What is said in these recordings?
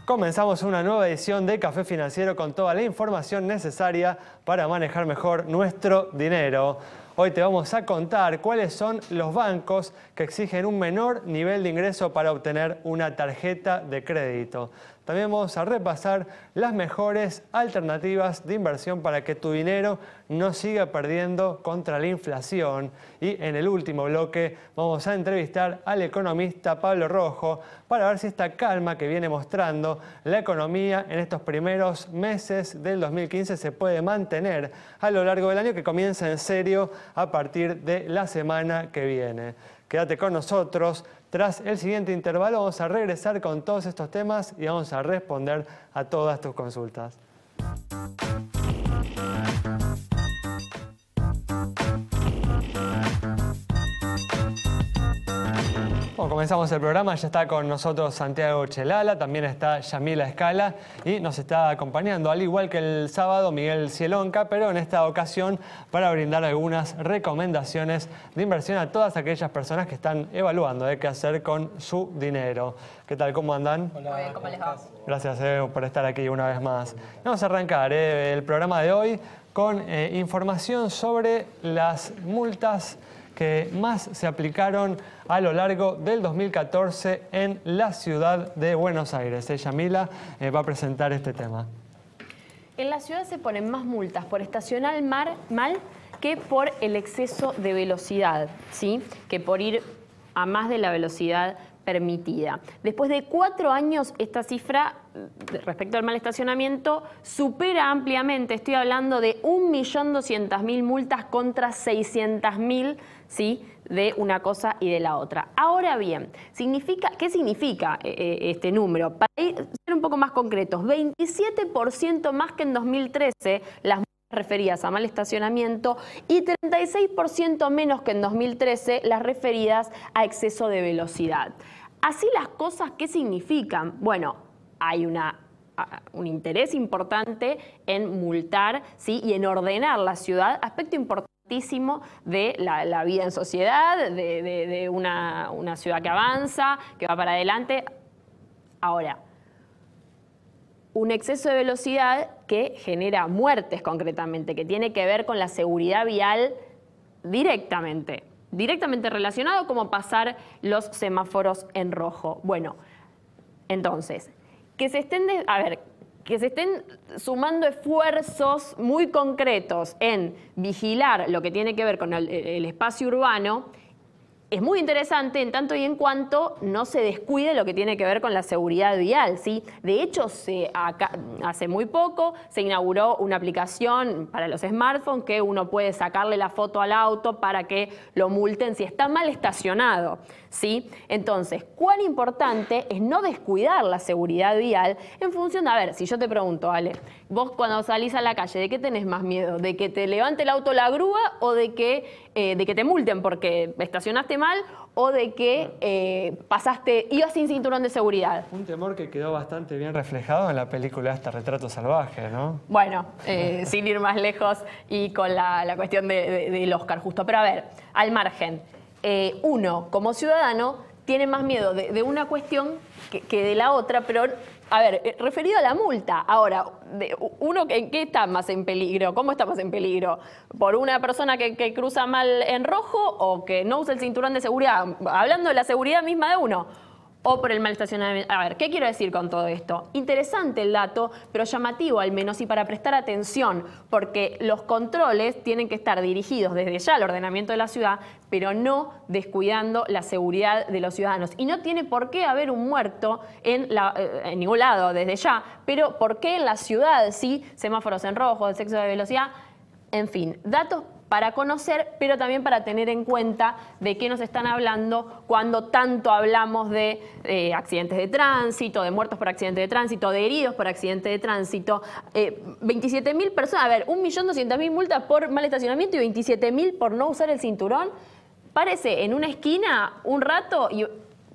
Comenzamos una nueva edición de Café Financiero con toda la información necesaria para manejar mejor nuestro dinero. Hoy te vamos a contar cuáles son los bancos que exigen un menor nivel de ingreso para obtener una tarjeta de crédito. También vamos a repasar las mejores alternativas de inversión para que tu dinero no siga perdiendo contra la inflación. Y en el último bloque vamos a entrevistar al economista Pablo Rojo para ver si esta calma que viene mostrando la economía en estos primeros meses del 2015 se puede mantener a lo largo del año, que comienza en serio a partir de la semana que viene. Quédate con nosotros. Tras el siguiente intervalo vamos a regresar con todos estos temas y vamos a responder a todas tus consultas. Bueno, comenzamos el programa, ya está con nosotros Santiago Chelala, también está Yamila Escala y nos está acompañando, al igual que el sábado, Miguel Cielonca, pero en esta ocasión para brindar algunas recomendaciones de inversión a todas aquellas personas que están evaluando qué hacer con su dinero. ¿Qué tal? ¿Cómo andan? Hola, muy bien, ¿cómo les va? Gracias por estar aquí una vez más. Vamos a arrancar el programa de hoy con información sobre las multas que más se aplicaron a lo largo del 2014 en la ciudad de Buenos Aires. Yamila va a presentar este tema. En la ciudad se ponen más multas por estacionar mal que por el exceso de velocidad, ¿sí? Que por ir a más de la velocidad permitida. Después de 4 años, esta cifra respecto al mal estacionamiento supera ampliamente. Estoy hablando de 1.200.000 multas contra 600.000, ¿sí?, de una cosa y de la otra. Ahora bien, ¿qué significa este número? Para ser un poco más concretos, 27% más que en 2013 las multas referidas a mal estacionamiento y 36% menos que en 2013 las referidas a exceso de velocidad. Así las cosas, ¿qué significan? Bueno, hay un interés importante en multar, ¿sí?, y en ordenar la ciudad, aspecto importantísimo de la vida en sociedad, de una ciudad que avanza, que va para adelante. Ahora, un exceso de velocidad que genera muertes concretamente, que tiene que ver con la seguridad vial directamente relacionado, como pasar los semáforos en rojo. Bueno, entonces, que se estén sumando esfuerzos muy concretos en vigilar lo que tiene que ver con el espacio urbano, es muy interesante en tanto y en cuanto no se descuide lo que tiene que ver con la seguridad vial, ¿sí? De hecho, hace muy poco se inauguró una aplicación para los smartphones que uno puede sacarle la foto al auto para que lo multen si está mal estacionado, ¿sí? Entonces, cuán importante es no descuidar la seguridad vial en función de, a ver, si yo te pregunto, Ale, vos cuando salís a la calle, ¿de qué tenés más miedo? ¿De que te levante el auto la grúa o de que te multen porque estacionaste mal o de que ibas sin cinturón de seguridad? Un temor que quedó bastante bien reflejado en la película Retrato Salvaje, ¿no? Bueno, sin ir más lejos y con la cuestión del Oscar justo. Pero a ver, al margen, uno como ciudadano tiene más miedo de una cuestión que de la otra, pero a ver, referido a la multa. Ahora, uno, ¿en qué está más en peligro? ¿Cómo está más en peligro? ¿Por una persona que cruza mal en rojo o que no usa el cinturón de seguridad? Hablando de la seguridad misma de uno. O por el mal estacionamiento. A ver, ¿qué quiero decir con todo esto? Interesante el dato, pero llamativo al menos, y para prestar atención, porque los controles tienen que estar dirigidos desde ya al ordenamiento de la ciudad, pero no descuidando la seguridad de los ciudadanos. Y no tiene por qué haber un muerto en ningún lado desde ya, pero ¿por qué en la ciudad sí? Semáforos en rojo, exceso de velocidad, en fin, datos para conocer, pero también para tener en cuenta de qué nos están hablando cuando tanto hablamos de accidentes de tránsito, de muertos por accidente de tránsito, de heridos por accidente de tránsito. 27.000 personas, a ver, 1.200.000 multas por mal estacionamiento y 27.000 por no usar el cinturón. Parece en una esquina un rato y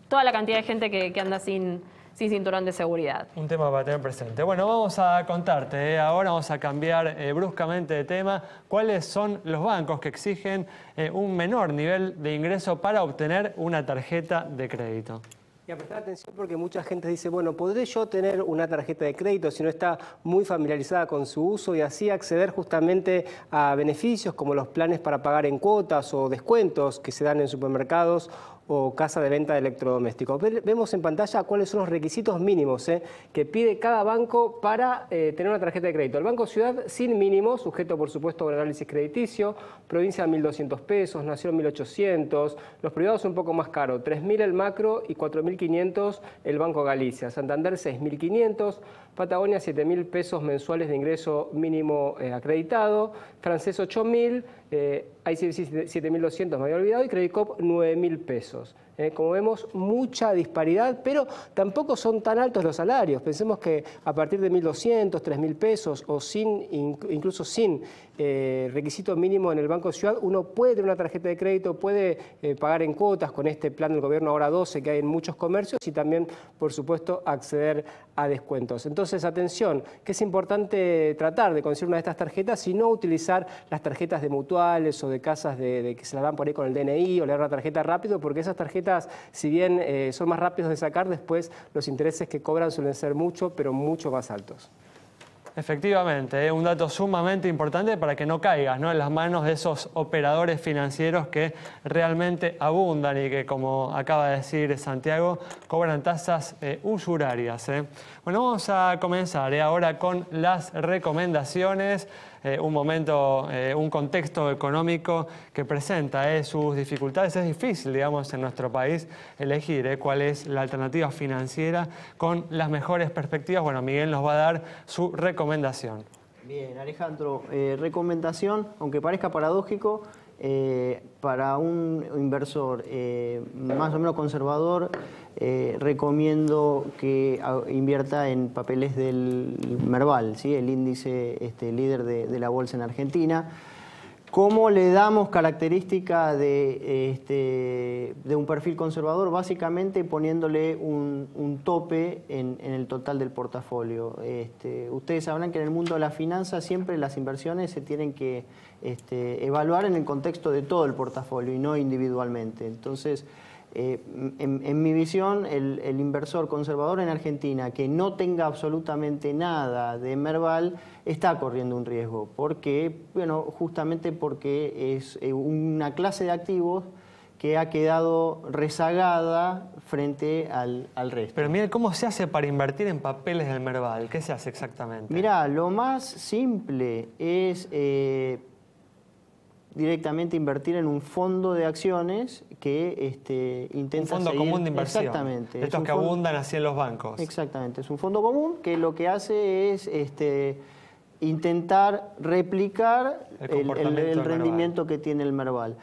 toda la cantidad de gente que anda sin cinturón de seguridad. Un tema para tener presente. Bueno, vamos a contarte, ahora vamos a cambiar bruscamente de tema, cuáles son los bancos que exigen un menor nivel de ingreso para obtener una tarjeta de crédito. Y a prestar atención porque mucha gente dice, bueno, ¿podré yo tener una tarjeta de crédito si no está muy familiarizada con su uso y así acceder justamente a beneficios como los planes para pagar en cuotas o descuentos que se dan en supermercados o casa de venta de electrodomésticos? Vemos en pantalla cuáles son los requisitos mínimos que pide cada banco para tener una tarjeta de crédito. El Banco Ciudad sin mínimo, sujeto por supuesto a un análisis crediticio, provincia 1.200 pesos, Nación 1.800, los privados un poco más caro, 3.000 el Macro y 4.500 el Banco Galicia, Santander 6.500, Patagonia 7.000 pesos mensuales de ingreso mínimo acreditado, Francés 8.000, ICBC 7.200, me había olvidado, y Credicop 9.000 pesos. Como vemos, mucha disparidad, pero tampoco son tan altos los salarios. Pensemos que a partir de 1.200, 3.000 pesos o incluso sin requisito mínimo en el Banco Ciudad, uno puede tener una tarjeta de crédito, puede pagar en cuotas con este plan del gobierno ahora 12 que hay en muchos comercios y también, por supuesto, acceder a descuentos. Entonces, atención, que es importante tratar de conseguir una de estas tarjetas y no utilizar las tarjetas de mutuales o de casas de que se la dan por ahí con el DNI o le dan una tarjeta rápido, porque esas tarjetas, si bien son más rápidos de sacar, después los intereses que cobran suelen ser mucho, pero mucho más altos. Efectivamente, un dato sumamente importante para que no caigas, ¿no?, en las manos de esos operadores financieros que realmente abundan y que, como acaba de decir Santiago, cobran tasas usurarias. Bueno, vamos a comenzar ahora con las recomendaciones. Un contexto económico que presenta sus dificultades. Es difícil, digamos, en nuestro país elegir cuál es la alternativa financiera con las mejores perspectivas. Bueno, Miguel nos va a dar su recomendación. Bien, Alejandro, recomendación, aunque parezca paradójico, para un inversor más o menos conservador, recomiendo que invierta en papeles del Merval, ¿sí?, el índice líder de la bolsa en Argentina. ¿Cómo le damos característica de un perfil conservador? Básicamente poniéndole un tope en el total del portafolio. Ustedes sabrán que en el mundo de las finanzas siempre las inversiones se tienen que evaluar en el contexto de todo el portafolio y no individualmente. Entonces, en mi visión, el inversor conservador en Argentina que no tenga absolutamente nada de Merval está corriendo un riesgo. ¿Por qué? Bueno, justamente porque es una clase de activos que ha quedado rezagada frente al resto. Pero mire, ¿cómo se hace para invertir en papeles del Merval? ¿Qué se hace exactamente? Mirá, lo más simple es directamente invertir en un fondo de acciones que intenta un fondo común de inversión. Exactamente. Estos que abundan así en los bancos. Exactamente. Es un fondo común que lo que hace es intentar replicar el rendimiento que tiene el Merval.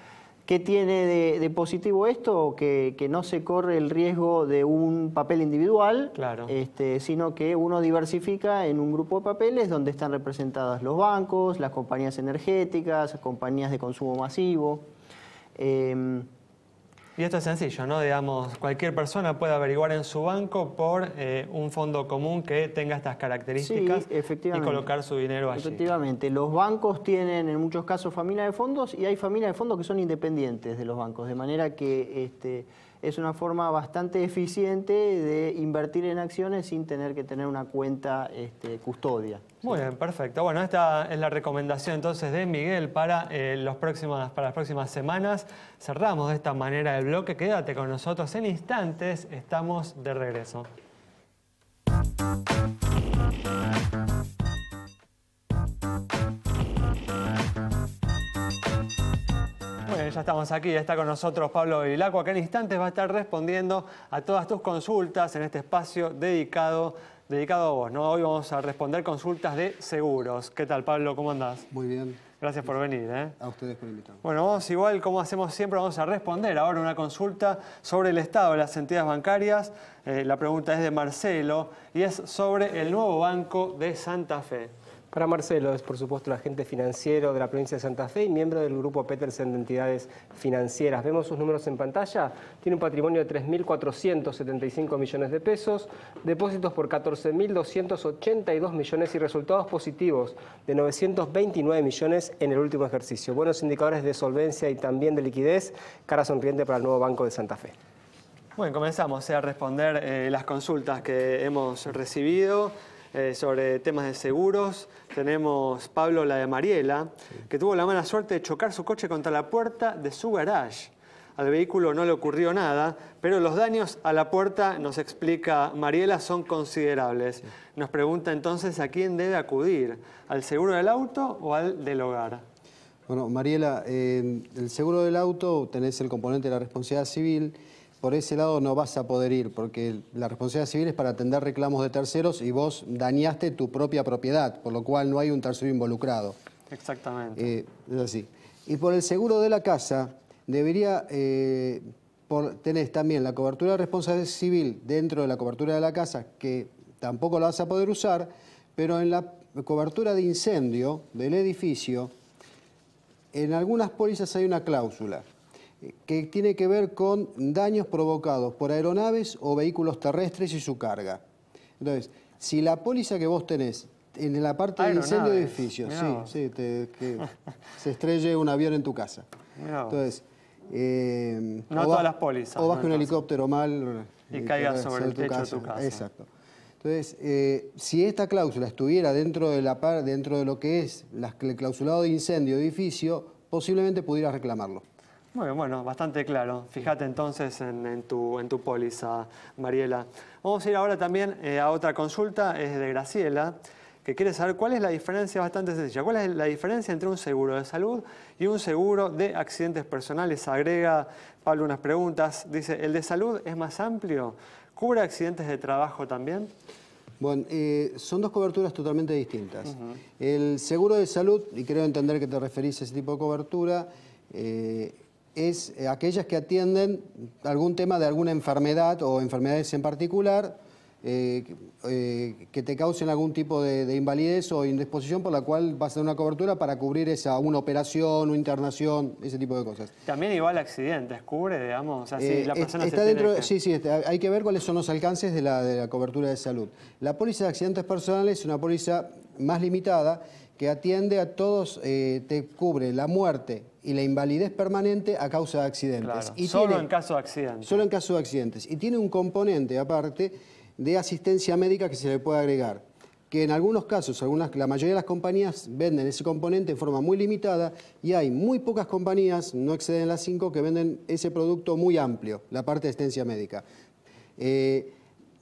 ¿Qué tiene de positivo esto? Que no se corre el riesgo de un papel individual, claro, sino que uno diversifica en un grupo de papeles donde están representadas los bancos, las compañías energéticas, las compañías de consumo masivo. Y esto es sencillo, ¿no? Digamos, cualquier persona puede averiguar en su banco por un fondo común que tenga estas características, sí, y colocar su dinero allí. Efectivamente. Los bancos tienen en muchos casos familias de fondos y hay familias de fondos que son independientes de los bancos, de manera que es una forma bastante eficiente de invertir en acciones sin tener que tener una cuenta custodia. Muy bien, perfecto. Bueno, esta es la recomendación entonces de Miguel para las próximas semanas. Cerramos de esta manera el bloque. Quédate con nosotros en instantes. Estamos de regreso. Bueno, ya estamos aquí, ya está con nosotros Pablo Bevilacqua, que en instantes va a estar respondiendo a todas tus consultas en este espacio dedicado a vos, ¿no? Hoy vamos a responder consultas de seguros. ¿Qué tal, Pablo? ¿Cómo andás? Muy bien. Gracias por venir. A ustedes por invitarme. Bueno, vamos igual como hacemos siempre, vamos a responder ahora una consulta sobre el estado de las entidades bancarias. La pregunta es de Marcelo y es sobre el nuevo Banco de Santa Fe. Para Marcelo es, por supuesto, el agente financiero de la provincia de Santa Fe y miembro del grupo Petersen de entidades financieras. Vemos sus números en pantalla. Tiene un patrimonio de 3.475 millones de pesos, depósitos por 14.282 millones y resultados positivos de 929 millones en el último ejercicio. Buenos indicadores de solvencia y también de liquidez. Cara sonriente para el nuevo Banco de Santa Fe. Bueno, comenzamos a responder las consultas que hemos recibido sobre temas de seguros. Tenemos Pablo, la de Mariela, que tuvo la mala suerte de chocar su coche contra la puerta de su garage. Al vehículo no le ocurrió nada, pero los daños a la puerta, nos explica Mariela, son considerables. Sí. Nos pregunta entonces a quién debe acudir, ¿al seguro del auto o al del hogar? Bueno, Mariela, el seguro del auto tenés el componente de la responsabilidad civil. Por ese lado no vas a poder ir, porque la responsabilidad civil es para atender reclamos de terceros y vos dañaste tu propia propiedad, por lo cual no hay un tercero involucrado. Exactamente. Es así. Y por el seguro de la casa, debería, tenés también la cobertura de responsabilidad civil dentro de la cobertura de la casa, que tampoco la vas a poder usar, pero en la cobertura de incendio del edificio, en algunas pólizas hay una cláusula que tiene que ver con daños provocados por aeronaves o vehículos terrestres y su carga. Entonces, si la póliza que vos tenés en la parte de incendio de edificios, que se estrelle un avión en tu casa. Entonces, no todas las pólizas. O baje un helicóptero mal y caiga sobre el techo de tu casa. Exacto. Entonces, si esta cláusula estuviera dentro de lo que es el clausulado de incendio de edificio, posiblemente pudieras reclamarlo. Muy bien, bueno, bastante claro. Fíjate entonces en tu póliza, Mariela. Vamos a ir ahora también a otra consulta, es de Graciela, que quiere saber cuál es la diferencia, bastante sencilla, cuál es la diferencia entre un seguro de salud y un seguro de accidentes personales. Agrega Pablo unas preguntas, dice, ¿el de salud es más amplio? ¿Cubre accidentes de trabajo también? Bueno, son dos coberturas totalmente distintas. El seguro de salud, y creo entender que te referís a ese tipo de cobertura, es aquellas que atienden algún tema de alguna enfermedad o enfermedades en particular que te causen algún tipo de invalidez o indisposición por la cual vas a dar una cobertura para cubrir una operación, una internación, ese tipo de cosas. También igual accidentes, cubre, digamos, o sea, si la persona está dentro, sí, hay que ver cuáles son los alcances de la cobertura de salud. La póliza de accidentes personales es una póliza más limitada que atiende a todos, te cubre la muerte y la invalidez permanente a causa de accidentes. Claro, y solo en caso de accidentes. Solo en caso de accidentes. Y tiene un componente aparte de asistencia médica que se le puede agregar, que en algunos casos, la mayoría de las compañías venden ese componente en forma muy limitada y hay muy pocas compañías, no exceden las 5, que venden ese producto muy amplio, la parte de asistencia médica.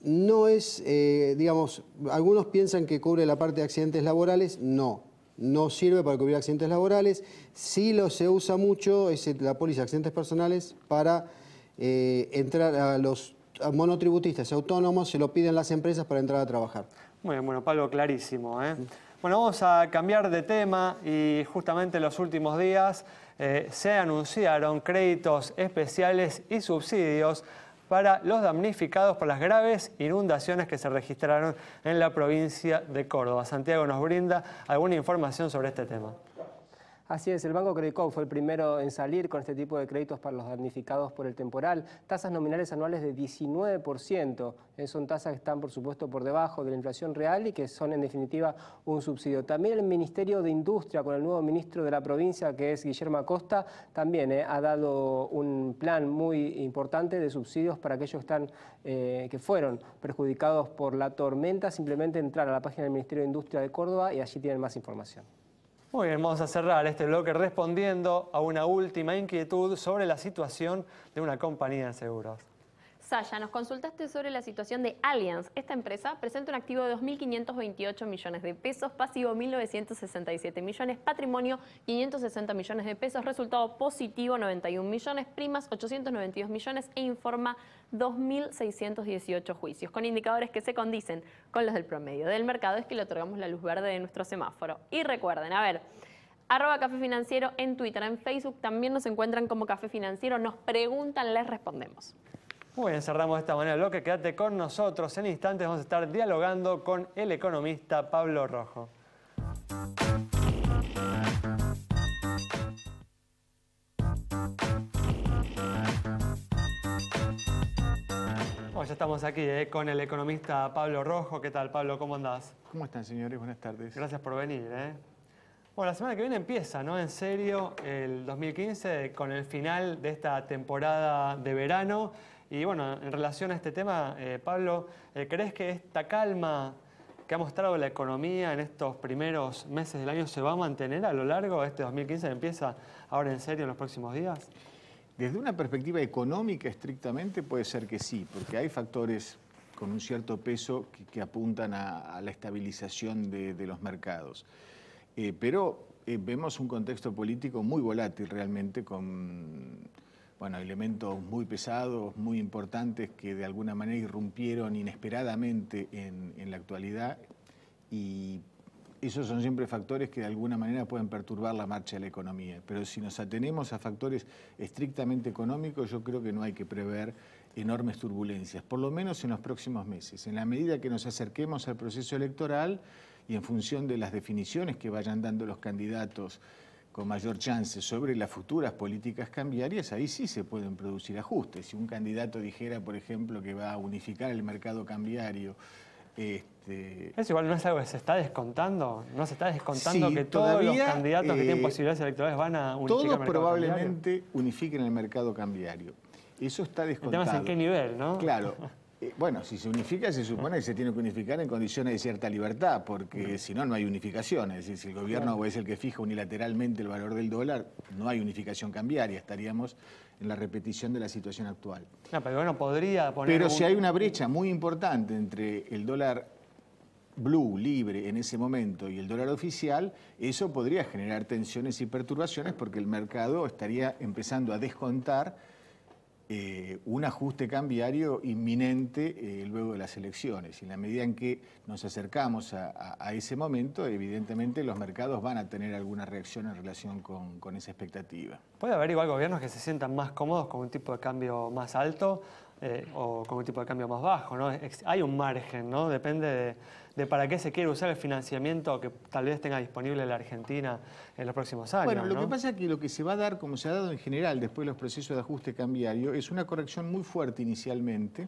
No es, digamos, algunos piensan que cubre la parte de accidentes laborales, no sirve para cubrir accidentes laborales. Sí se usa mucho la póliza de accidentes personales para entrar a los monotributistas autónomos, se lo piden las empresas para entrar a trabajar. Muy bien, bueno, Pablo, clarísimo, ¿eh? Bueno, vamos a cambiar de tema y justamente en los últimos días se anunciaron créditos especiales y subsidios para los damnificados por las graves inundaciones que se registraron en la provincia de Córdoba. Santiago nos brinda alguna información sobre este tema. Así es, el Banco Credicop fue el primero en salir con este tipo de créditos para los damnificados por el temporal. Tasas nominales anuales de 19%. Son tasas que están, por supuesto, por debajo de la inflación real y que son, en definitiva, un subsidio. También el Ministerio de Industria, con el nuevo ministro de la provincia, que es Guillermo Acosta, también ha dado un plan muy importante de subsidios para aquellos que fueron perjudicados por la tormenta. Simplemente entrar a la página del Ministerio de Industria de Córdoba y allí tienen más información. Muy bien, vamos a cerrar este bloque respondiendo a una última inquietud sobre la situación de una compañía de seguros. Saya, nos consultaste sobre la situación de Allianz. Esta empresa presenta un activo de 2.528 millones de pesos, pasivo 1.967 millones, patrimonio 560 millones de pesos, resultado positivo 91 millones, primas 892 millones e informa 2.618 juicios, con indicadores que se condicen con los del promedio del mercado. Es que le otorgamos la luz verde de nuestro semáforo. Y recuerden, @Café Financiero en Twitter, en Facebook también nos encuentran como Café Financiero. Nos preguntan, les respondemos. Muy bien, cerramos de esta manera el bloque. Quédate con nosotros. En instantes vamos a estar dialogando con el economista Pablo Rojo. Bueno, ya estamos aquí con el economista Pablo Rojo. ¿Qué tal, Pablo? ¿Cómo andás? ¿Cómo están, señores? Buenas tardes. Gracias por venir. Bueno, la semana que viene empieza, ¿no? En serio, el 2015, con el final de esta temporada de verano. Y bueno, en relación a este tema, Pablo, ¿crees que esta calma que ha mostrado la economía en estos primeros meses del año se va a mantener a lo largo de este 2015 que empieza ahora en serio en los próximos días? Desde una perspectiva económica estrictamente puede ser que sí, porque hay factores con un cierto peso que apuntan a la estabilización de los mercados. Pero vemos un contexto político muy volátil realmente, con elementos muy pesados, muy importantes, que de alguna manera irrumpieron inesperadamente en la actualidad, y esos son siempre factores que de alguna manera pueden perturbar la marcha de la economía. Pero si nos atenemos a factores estrictamente económicos, yo creo que no hay que prever enormes turbulencias, por lo menos en los próximos meses. En la medida que nos acerquemos al proceso electoral y en función de las definiciones que vayan dando los candidatos con mayor chance sobre las futuras políticas cambiarias, ahí sí se pueden producir ajustes. Si un candidato dijera, por ejemplo, que va a unificar el mercado cambiario... Eso igual no es algo que se está descontando, no se está descontando sí, que todos los candidatos que tienen posibilidades electorales van a unificar todos el mercado probablemente cambiario. unifiquen el mercado cambiario. Eso está descontado. El tema es en qué nivel, ¿no? Claro. Bueno, si se unifica, se supone que se tiene que unificar en condiciones de cierta libertad, porque si no, no hay unificación. Es decir, si el gobierno es el que fija unilateralmente el valor del dólar, no hay unificación cambiaria, estaríamos en la repetición de la situación actual. No, pero bueno, podría poner... Pero si hay una brecha muy importante entre el dólar blue, libre, en ese momento, y el dólar oficial, eso podría generar tensiones y perturbaciones, porque el mercado estaría empezando a descontar un ajuste cambiario inminente luego de las elecciones. Y en la medida en que nos acercamos a ese momento, evidentemente los mercados van a tener alguna reacción en relación con esa expectativa. ¿Puede haber igual gobiernos que se sientan más cómodos con un tipo de cambio más alto o con un tipo de cambio más bajo, ¿no? Hay un margen, ¿no? Depende de para qué se quiere usar el financiamiento que tal vez tenga disponible la Argentina en los próximos años. Bueno, lo ¿no? que pasa es que lo que se va a dar, como se ha dado en general después de los procesos de ajuste cambiario, es una corrección muy fuerte inicialmente,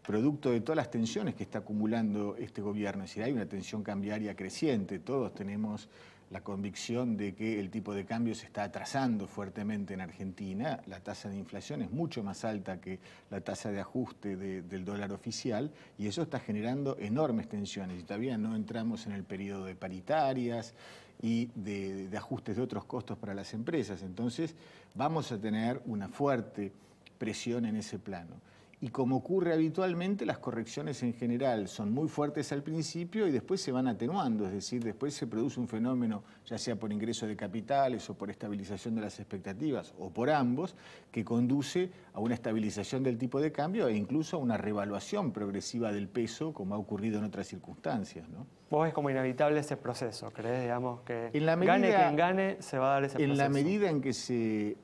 producto de todas las tensiones que está acumulando este gobierno. Es decir, hay una tensión cambiaria creciente, todos tenemos la convicción de que el tipo de cambio se está atrasando fuertemente en Argentina. La tasa de inflación es mucho más alta que la tasa de ajuste del dólar oficial, y eso está generando enormes tensiones. Y todavía no entramos en el periodo de paritarias y de ajustes de otros costos para las empresas. Entonces vamos a tener una fuerte presión en ese plano. Y como ocurre habitualmente, las correcciones en general son muy fuertes al principio y después se van atenuando, es decir, después se produce un fenómeno, ya sea por ingreso de capitales o por estabilización de las expectativas, o por ambos, que conduce a una estabilización del tipo de cambio e incluso a una revaluación progresiva del peso, como ha ocurrido en otras circunstancias, ¿no? ¿Vos ves como inevitable ese proceso? ¿Crees, digamos, que en la medida, gane quien gane, se va a dar ese proceso? En la medida en que se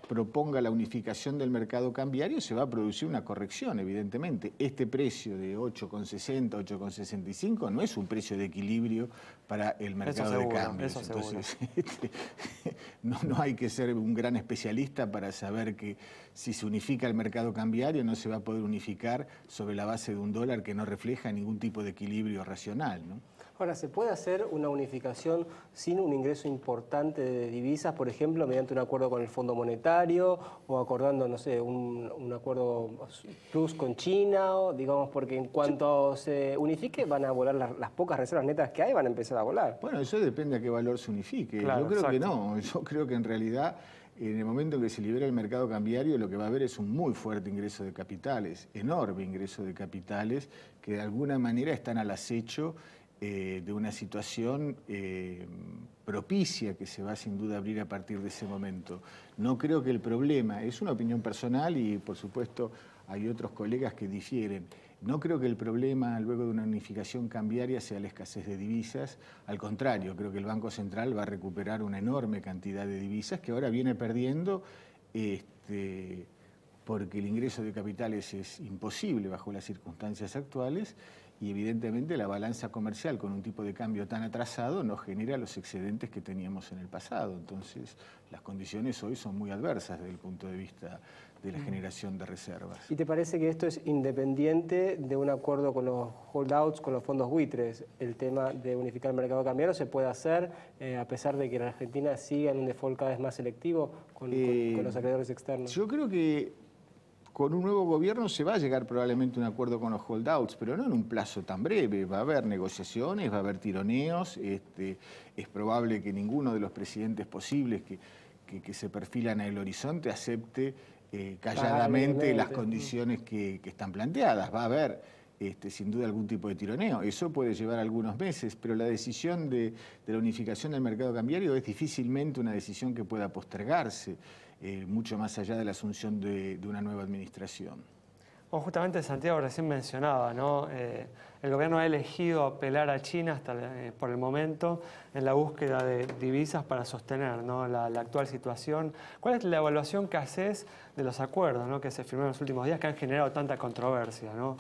proponga la unificación del mercado cambiario, se va a producir una corrección, evidentemente. Este precio de 8,60, 8,65 no es un precio de equilibrio para el mercado de cambios. Entonces, no hay que ser un gran especialista para saber que si se unifica el mercado cambiario no se va a poder unificar sobre la base de un dólar que no refleja ningún tipo de equilibrio racional, ¿no? Ahora, ¿se puede hacer una unificación sin un ingreso importante de divisas, por ejemplo, mediante un acuerdo con el Fondo Monetario o acordando, no sé, un acuerdo plus con China? O, digamos, porque en cuanto se unifique van a volar las pocas reservas netas que hay, van a empezar a volar. Bueno, eso depende a qué valor se unifique. Claro, yo creo exacto. que no. Yo creo que en realidad, en el momento en que se libera el mercado cambiario, lo que va a haber es un muy fuerte ingreso de capitales, enorme ingreso de capitales, que de alguna manera están al acecho de una situación propicia que se va sin duda a abrir a partir de ese momento. No creo que el problema, es una opinión personal y por supuesto hay otros colegas que difieren, no creo que el problema luego de una unificación cambiaria sea la escasez de divisas, al contrario, creo que el Banco Central va a recuperar una enorme cantidad de divisas que ahora viene perdiendo porque el ingreso de capitales es imposible bajo las circunstancias actuales. Y evidentemente la balanza comercial con un tipo de cambio tan atrasado no genera los excedentes que teníamos en el pasado. Entonces las condiciones hoy son muy adversas desde el punto de vista de la generación de reservas. ¿Y te parece que esto es independiente de un acuerdo con los holdouts, con los fondos buitres? El tema de unificar el mercado cambiario se puede hacer a pesar de que la Argentina siga en un default cada vez más selectivo con los acreedores externos. Yo creo que con un nuevo gobierno se va a llegar probablemente a un acuerdo con los holdouts, pero no en un plazo tan breve. Va a haber negociaciones, va a haber tironeos. Es probable que ninguno de los presidentes posibles que se perfilan en el horizonte acepte calladamente las condiciones que están planteadas. Va a haber sin duda algún tipo de tironeo. Eso puede llevar algunos meses, pero la decisión de la unificación del mercado cambiario es difícilmente una decisión que pueda postergarse. Mucho más allá de la asunción de una nueva administración. Bueno, justamente Santiago recién mencionaba, ¿no? El gobierno ha elegido apelar a China por el momento en la búsqueda de divisas para sostener, ¿no? la actual situación. ¿Cuál es la evaluación que haces de los acuerdos, ¿no? que se firmaron en los últimos días que han generado tanta controversia, ¿no?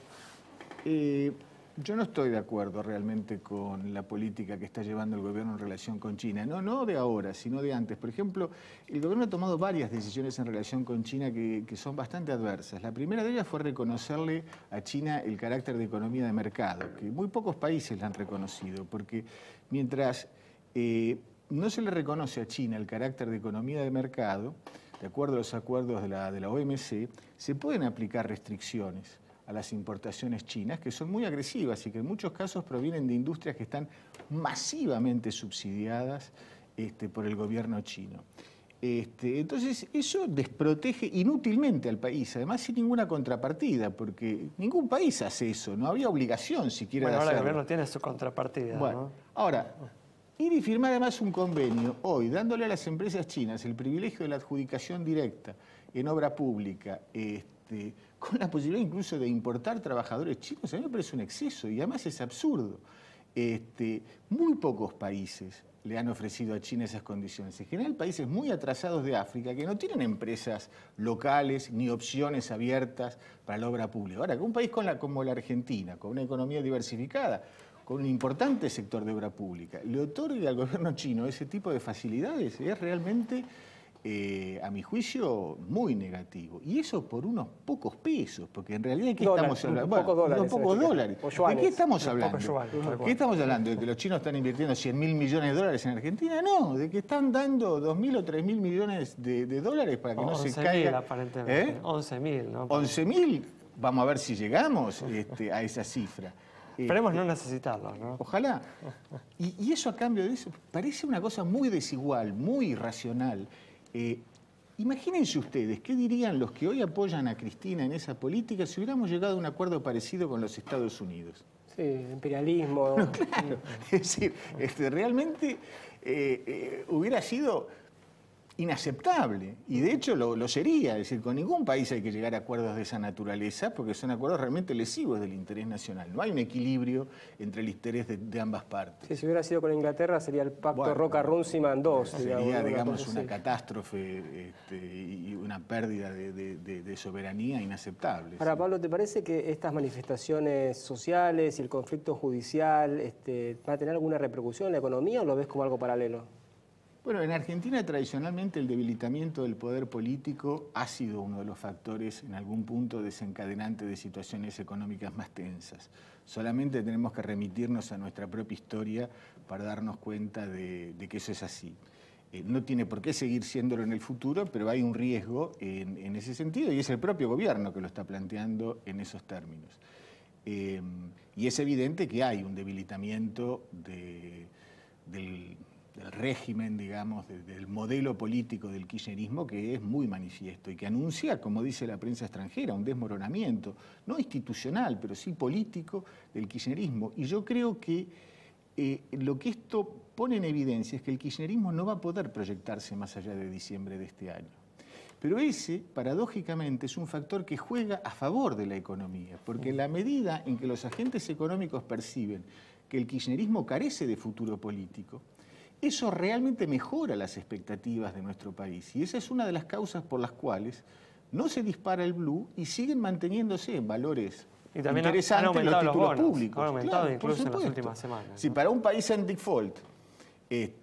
Yo no estoy de acuerdo realmente con la política que está llevando el gobierno en relación con China. No de ahora, sino de antes. Por ejemplo, el gobierno ha tomado varias decisiones en relación con China que son bastante adversas. La primera de ellas fue reconocerle a China el carácter de economía de mercado, que muy pocos países la han reconocido, porque mientras no se le reconoce a China el carácter de economía de mercado, de acuerdo a los acuerdos de la OMC, se pueden aplicar restricciones a las importaciones chinas, que son muy agresivas y que en muchos casos provienen de industrias que están masivamente subsidiadas por el gobierno chino. Entonces, eso desprotege inútilmente al país, además sin ninguna contrapartida, porque ningún país hace eso, no había obligación siquiera de hacerlo. Ahora el gobierno tiene su contrapartida. Bueno, ¿no? Ahora, ir y firmar además un convenio hoy, dándole a las empresas chinas el privilegio de la adjudicación directa en obra pública, con la posibilidad incluso de importar trabajadores chinos, a mí me parece un exceso y además es absurdo. Muy pocos países le han ofrecido a China esas condiciones. En general, países muy atrasados de África que no tienen empresas locales ni opciones abiertas para la obra pública. Ahora, que un país como la Argentina, con una economía diversificada, con un importante sector de obra pública, le otorgue al gobierno chino ese tipo de facilidades, es realmente, a mi juicio, muy negativo. Y eso por unos pocos pesos, porque en realidad, ¿de qué estamos hablando? Unos pocos dólares. ¿De qué estamos hablando? ¿Qué estamos hablando? ¿De que los chinos están invirtiendo 100.000 millones de dólares en Argentina? No, de que están dando 2.000 o 3.000 millones de dólares para que no se caiga. Aparentemente. 11.000, ¿no? 11.000, vamos a ver si llegamos a esa cifra. Esperemos no necesitarlo, ¿no? Ojalá. Y eso a cambio de eso parece una cosa muy desigual, muy irracional. Imagínense ustedes, ¿qué dirían los que hoy apoyan a Cristina en esa política si hubiéramos llegado a un acuerdo parecido con los Estados Unidos? Sí, imperialismo. No, claro. Es decir, realmente hubiera sido inaceptable, y de hecho lo sería. Es decir, con ningún país hay que llegar a acuerdos de esa naturaleza porque son acuerdos realmente lesivos del interés nacional. No hay un equilibrio entre el interés de ambas partes. Sí, si hubiera sido con Inglaterra sería el pacto Roca-Runciman II. Sería, digamos, una catástrofe y una pérdida de soberanía inaceptable. Ahora, Pablo, ¿te parece que estas manifestaciones sociales y el conflicto judicial va a tener alguna repercusión en la economía o lo ves como algo paralelo? Bueno, en Argentina tradicionalmente el debilitamiento del poder político ha sido uno de los factores en algún punto desencadenante de situaciones económicas más tensas. Solamente tenemos que remitirnos a nuestra propia historia para darnos cuenta de que eso es así. No tiene por qué seguir siéndolo en el futuro, pero hay un riesgo en ese sentido y es el propio gobierno que lo está planteando en esos términos. Y es evidente que hay un debilitamiento del régimen, digamos, del modelo político del kirchnerismo que es muy manifiesto y que anuncia, como dice la prensa extranjera, un desmoronamiento, no institucional, pero sí político del kirchnerismo. Y yo creo que lo que esto pone en evidencia es que el kirchnerismo no va a poder proyectarse más allá de diciembre de este año. Pero ese, paradójicamente, es un factor que juega a favor de la economía, porque en la medida en que los agentes económicos perciben que el kirchnerismo carece de futuro político, eso realmente mejora las expectativas de nuestro país. Y esa es una de las causas por las cuales no se dispara el blue y siguen manteniéndose en valores interesantes los títulos públicos. Han aumentado incluso en las últimas semanas. Si para un país en default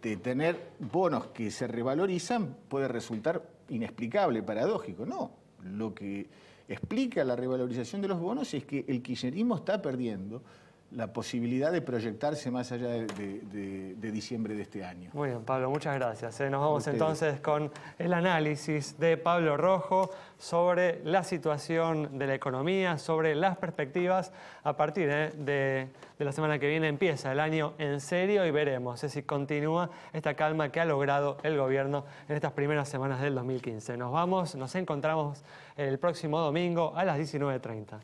tener bonos que se revalorizan puede resultar inexplicable, paradójico. No, lo que explica la revalorización de los bonos es que el kirchnerismo está perdiendo la posibilidad de proyectarse más allá de diciembre de este año. Muy bien, Pablo, muchas gracias. Nos vamos ustedes. entonces con el análisis de Pablo Rojo sobre la situación de la economía, sobre las perspectivas. A partir de la semana que viene empieza el año en serio y veremos si continúa esta calma que ha logrado el gobierno en estas primeras semanas del 2015. Nos encontramos el próximo domingo a las 19:30.